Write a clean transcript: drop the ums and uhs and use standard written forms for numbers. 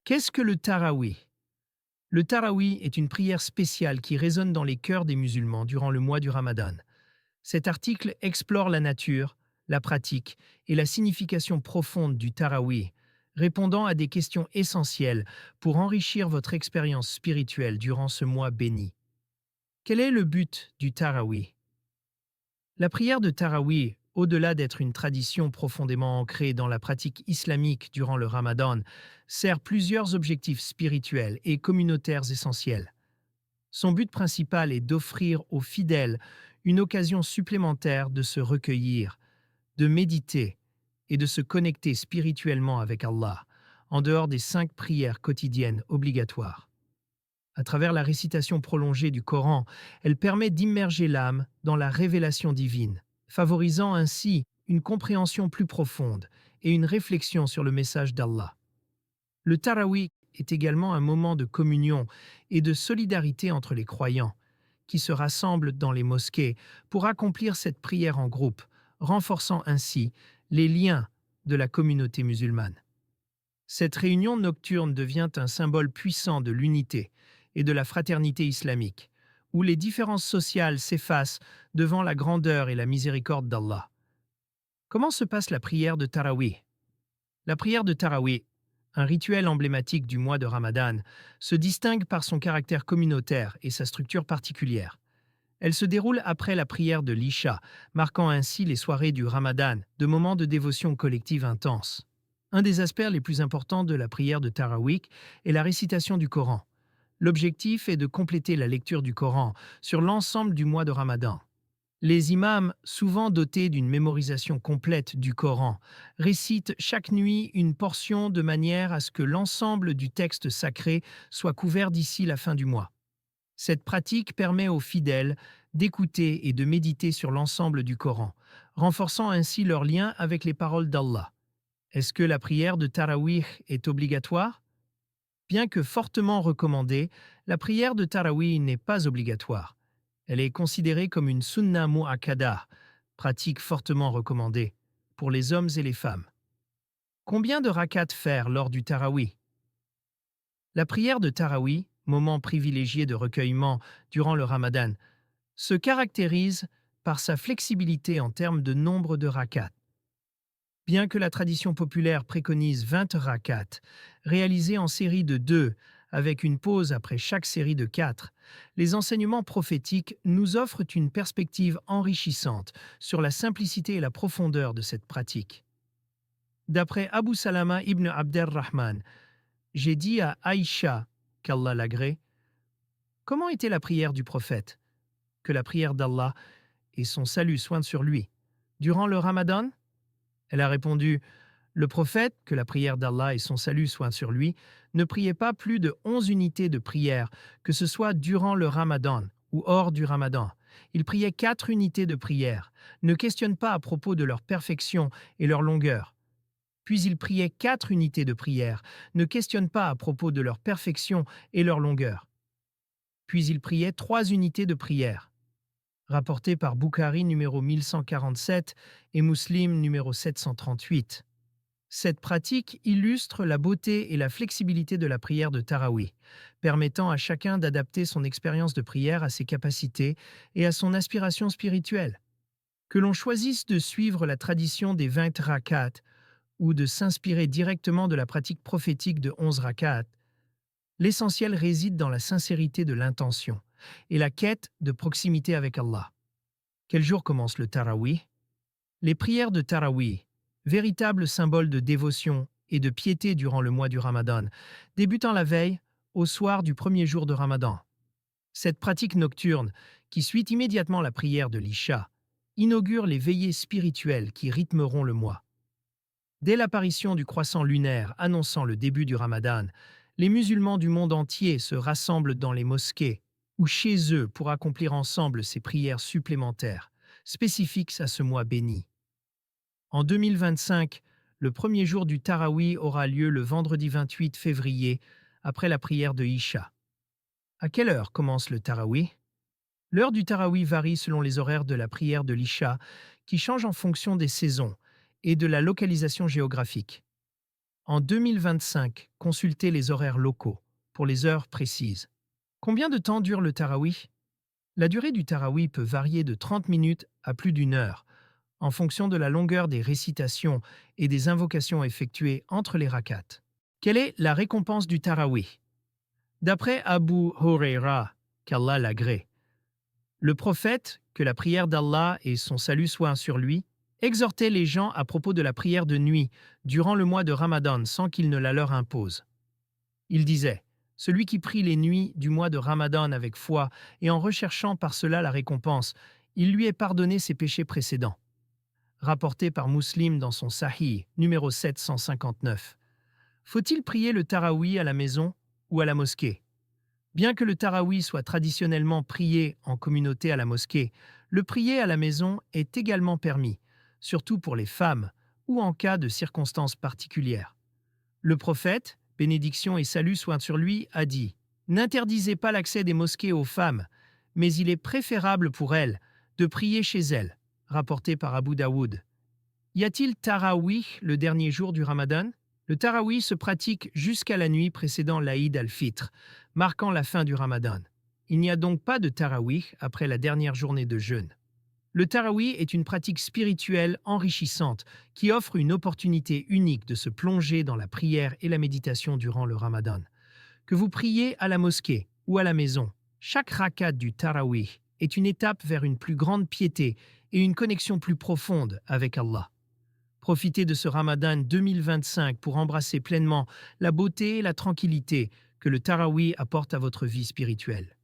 Qu'est-ce que le Taraweeh? Le Taraweeh est une prière spéciale qui résonne dans les cœurs des musulmans durant le mois du Ramadan. Cet article explore la nature, la pratique et la signification profonde du Taraweeh, répondant à des questions essentielles pour enrichir votre expérience spirituelle durant ce mois béni. Quel est le but du Taraweeh? La prière de Taraweeh, au-delà d'être une tradition profondément ancrée dans la pratique islamique durant le Ramadan, sert plusieurs objectifs spirituels et communautaires essentiels. Son but principal est d'offrir aux fidèles une occasion supplémentaire de se recueillir, de méditer et de se connecter spirituellement avec Allah, en dehors des 5 prières quotidiennes obligatoires. À travers la récitation prolongée du Coran, elle permet d'immerger l'âme dans la révélation divine, favorisant ainsi une compréhension plus profonde et une réflexion sur le message d'Allah. Le Taraweeh est également un moment de communion et de solidarité entre les croyants, qui se rassemblent dans les mosquées pour accomplir cette prière en groupe, renforçant ainsi les liens de la communauté musulmane. Cette réunion nocturne devient un symbole puissant de l'unité et de la fraternité islamique, où les différences sociales s'effacent devant la grandeur et la miséricorde d'Allah. Comment se passe la prière de Taraweeh? La prière de Taraweeh, un rituel emblématique du mois de Ramadan, se distingue par son caractère communautaire et sa structure particulière. Elle se déroule après la prière de l'Isha, marquant ainsi les soirées du Ramadan, de moments de dévotion collective intense. Un des aspects les plus importants de la prière de Taraweeh est la récitation du Coran. L'objectif est de compléter la lecture du Coran sur l'ensemble du mois de Ramadan. Les imams, souvent dotés d'une mémorisation complète du Coran, récitent chaque nuit une portion de manière à ce que l'ensemble du texte sacré soit couvert d'ici la fin du mois. Cette pratique permet aux fidèles d'écouter et de méditer sur l'ensemble du Coran, renforçant ainsi leur lien avec les paroles d'Allah. Est-ce que la prière de Taraweeh est obligatoire? Bien que fortement recommandée, la prière de Taraweeh n'est pas obligatoire. Elle est considérée comme une sunna mu'akkada, pratique fortement recommandée, pour les hommes et les femmes. Combien de rakats faire lors du Taraweeh? La prière de Taraweeh, moment privilégié de recueillement durant le Ramadan, se caractérise par sa flexibilité en termes de nombre de rakats. Bien que la tradition populaire préconise 20 rakats, réalisés en série de 2, avec une pause après chaque série de 4, les enseignements prophétiques nous offrent une perspective enrichissante sur la simplicité et la profondeur de cette pratique. D'après Abu Salama ibn Abderrahman, j'ai dit à Aïcha, qu'Allah l'agrée, comment était la prière du prophète? Que la prière d'Allah et son salut soient sur lui. Durant le Ramadan? Elle a répondu, le prophète, que la prière d'Allah et son salut soient sur lui, ne priait pas plus de 11 unités de prière, que ce soit durant le Ramadan ou hors du Ramadan. Il priait 4 unités de prière, ne questionne pas à propos de leur perfection et leur longueur. Puis il priait 4 unités de prière, ne questionne pas à propos de leur perfection et leur longueur. Puis il priait 3 unités de prière. Rapporté par Bukhari numéro 1147 et Muslim numéro 738. Cette pratique illustre la beauté et la flexibilité de la prière de Taraweeh, permettant à chacun d'adapter son expérience de prière à ses capacités et à son aspiration spirituelle. Que l'on choisisse de suivre la tradition des 20 rakats ou de s'inspirer directement de la pratique prophétique de 11 rakats, l'essentiel réside dans la sincérité de l'intention et la quête de proximité avec Allah. Quel jour commence le Taraweeh? Les prières de Taraweeh, véritable symbole de dévotion et de piété durant le mois du Ramadan, débutant la veille, au soir du premier jour de Ramadan. Cette pratique nocturne, qui suit immédiatement la prière de l'Isha, inaugure les veillées spirituelles qui rythmeront le mois. Dès l'apparition du croissant lunaire annonçant le début du Ramadan, les musulmans du monde entier se rassemblent dans les mosquées ou chez eux pour accomplir ensemble ces prières supplémentaires, spécifiques à ce mois béni. En 2025, le premier jour du Taraweeh aura lieu le vendredi 28 février, après la prière de Isha. À quelle heure commence le Taraweeh? L'heure du Taraweeh varie selon les horaires de la prière de l'Isha, qui changent en fonction des saisons et de la localisation géographique. En 2025, consultez les horaires locaux pour les heures précises. Combien de temps dure le tarawih? La durée du tarawih peut varier de 30 minutes à plus d'une heure, en fonction de la longueur des récitations et des invocations effectuées entre les rakats. Quelle est la récompense du tarawih? D'après Abu Huraira, qu'Allah l'agrée, le prophète, que la prière d'Allah et son salut soient sur lui, exhortait les gens à propos de la prière de nuit durant le mois de Ramadan sans qu'il ne la leur impose. Il disait: celui qui prie les nuits du mois de Ramadan avec foi et en recherchant par cela la récompense, il lui est pardonné ses péchés précédents. Rapporté par Muslim dans son Sahih, numéro 759. Faut-il prier le tarawih à la maison ou à la mosquée? Bien que le tarawih soit traditionnellement prié en communauté à la mosquée, le prier à la maison est également permis, surtout pour les femmes ou en cas de circonstances particulières. Le prophète, bénédiction et salut soient sur lui, a dit: n'interdisez pas l'accès des mosquées aux femmes, mais il est préférable pour elles de prier chez elles, rapporté par Abu Daoud. Y a-t-il tarawih le dernier jour du Ramadan? Le tarawih se pratique jusqu'à la nuit précédant l'Aïd al-Fitr, marquant la fin du Ramadan. Il n'y a donc pas de tarawih après la dernière journée de jeûne. Le tarawih est une pratique spirituelle enrichissante qui offre une opportunité unique de se plonger dans la prière et la méditation durant le Ramadan. Que vous priez à la mosquée ou à la maison, chaque rakat du tarawih est une étape vers une plus grande piété et une connexion plus profonde avec Allah. Profitez de ce Ramadan 2025 pour embrasser pleinement la beauté et la tranquillité que le tarawih apporte à votre vie spirituelle.